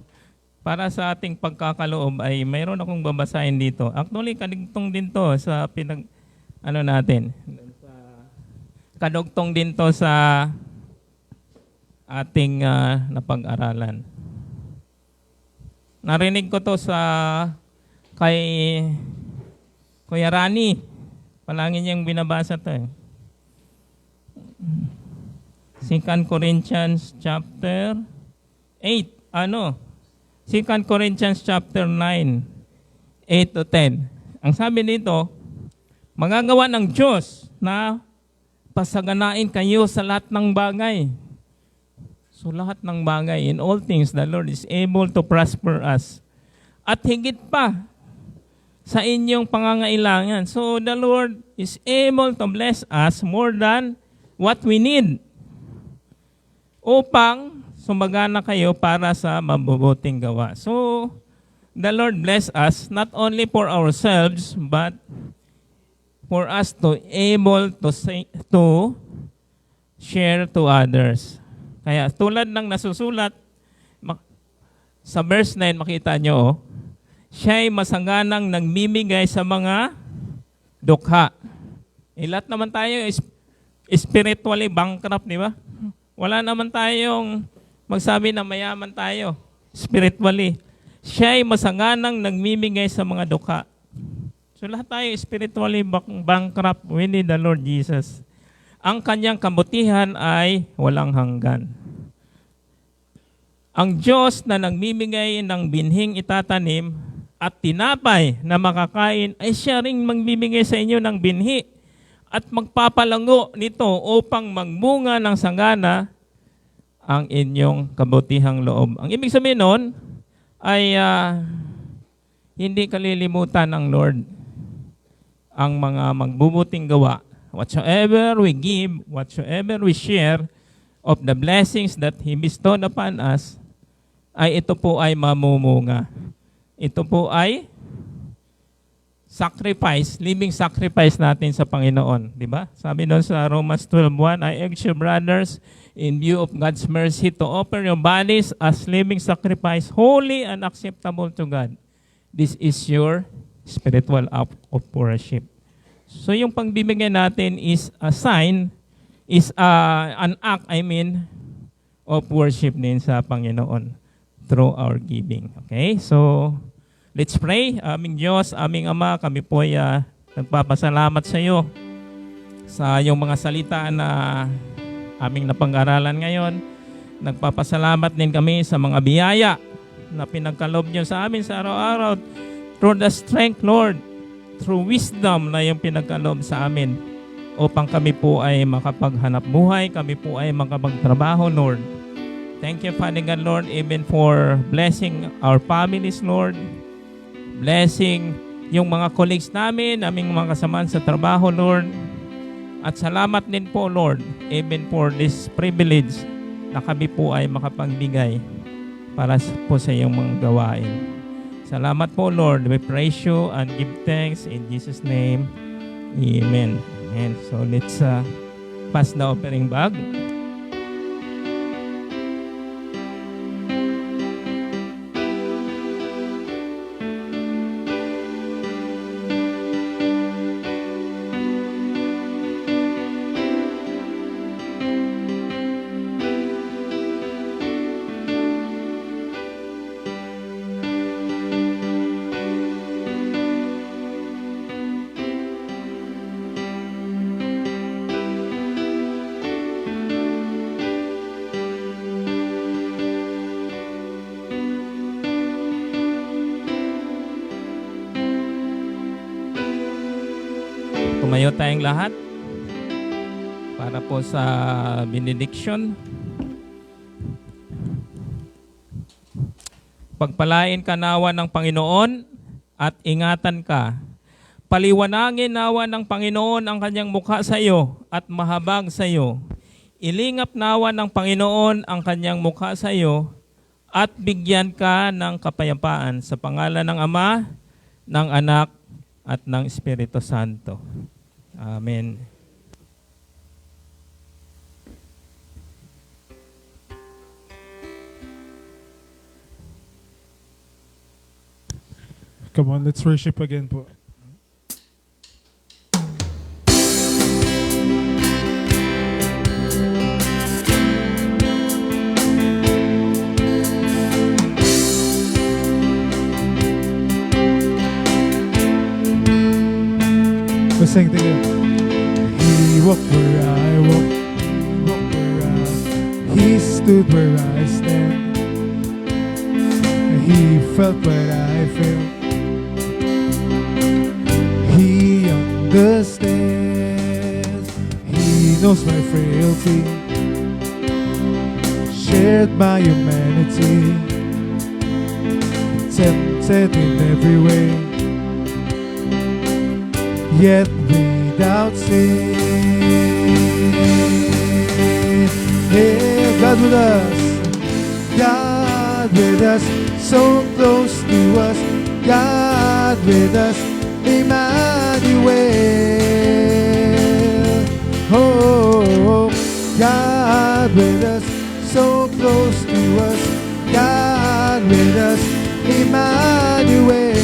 para sa ating pagkakaloob ay mayroon akong babasahin dito. Actually, kanigtong din to sa ano natin. Kadugtong din to sa ating napag-aralan. Narinig ko to sa kay Kuya Rani. Palagi niyang binabasa to eh. 2 Corinthians chapter 8. 2 Corinthians chapter 9, 8 to 10. Ang sabi nito, magagawa ng Diyos na pasaganain kayo sa lahat ng bagay. So lahat ng bagay, in all things, the Lord is able to prosper us. At higit pa sa inyong pangangailangan. So the Lord is able to bless us more than what we need upang sumagana kayo para sa mabubuting gawa. So the Lord bless us not only for ourselves but for us to able to share to others. Kaya tulad ng nasusulat sa verse 9, makita nyo, siya'y masaganang nagmimigay sa mga dukha. Lahat naman tayo spiritually bankrupt, di ba? Wala naman tayong magsabi na mayaman tayo spiritually. Siya'y masaganang nagmimigay sa mga dukha. So lahat tayo spiritually bankrupt. We need the Lord Jesus. Ang kanyang kabutihan ay walang hanggan. Ang Diyos na nagmimigay ng binhing itatanim at tinapay na makakain ay siya ring magbibigay sa inyo ng binhi at magpapalango nito upang magmunga ng sagana ang inyong kabutihang loob. Ang ibig sabihin nun ay hindi kalilimutan ng Lord ang mga magbubuting gawa. Whatsoever we give, whatsoever we share of the blessings that He bestowed upon us, ay ito po ay mamumunga. Ito po ay sacrifice, living sacrifice natin sa Panginoon. Di ba? Sabi doon sa Romans 12:1, I urge you, brothers, in view of God's mercy, to offer your bodies as living sacrifice, holy and acceptable to God. This is your spiritual act of worship. So yung pagbibigay natin is a sign, is an act, of worship din sa Panginoon through our giving. Okay? So, let's pray. Aming Diyos, aming Ama, kami po ay nagpapasalamat sa iyo sa iyong mga salita na aming napag-aralan ngayon. Nagpapasalamat din kami sa mga biyaya na pinagkaloob niyo sa amin sa araw-araw through the strength, Lord, through wisdom na yung pinagkaloob sa amin upang kami po ay makapaghanap buhay, kami po ay makapagtrabaho, Lord. Thank you, Father God, Lord, even for blessing our families, Lord. Blessing yung mga colleagues namin, aming mga kasamaan sa trabaho, Lord. At salamat din po, Lord, even for this privilege na kami po ay makapagbigay para po sa iyong mga gawain. Salamat po, Lord. We praise you and give thanks in Jesus' name. Amen. Amen. So let's pass the offering bag. Tumayo tayong lahat para po sa benediction. Pagpalain ka nawa ng Panginoon at ingatan ka. Paliwanagin nawa ng Panginoon ang kanyang mukha sa iyo at mahabag sa iyo. Ilingap nawa ng Panginoon ang kanyang mukha sa iyo at bigyan ka ng kapayapaan sa pangalan ng Ama, ng Anak, at ng Espiritu Santo. Amen. Come on, let's worship again po. sing together. He walked where I walk, he walked where I, he stood where I stand. He felt what I felt. He understands. He knows my frailty, shared my humanity, tempted in every way, yet without sin. Hey, God with us, God with us, so close to us, God with us, Emmanuel. Oh, God with us, so close to us, God with us, Emmanuel.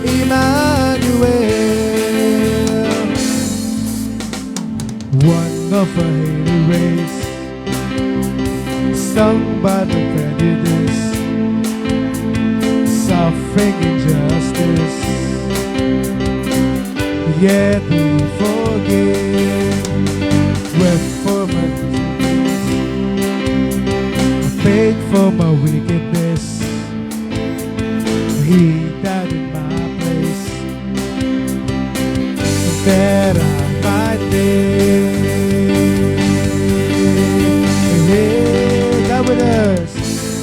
Emmanuel. One of a hated race, stung by the prejudice, suffering injustice, yet we forgive. Wherefore my disease, paid for my wickedness, he died in my place, that I might live. God with us,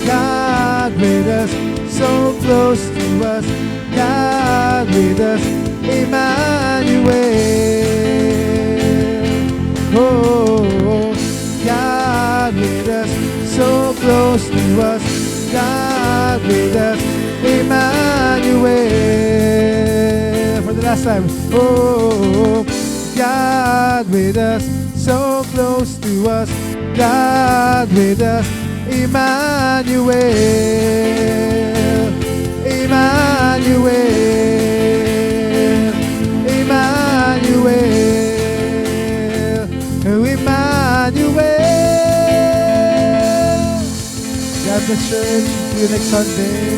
God with us, so close to us, God with us, Emmanuel. Oh, God with us, so close to us, God with us, Emmanuel. For the last time. Oh, God with us, so close to us, God with us, Emmanuel. Emmanuel. Emmanuel. Emmanuel. God bless church. See you next Sunday.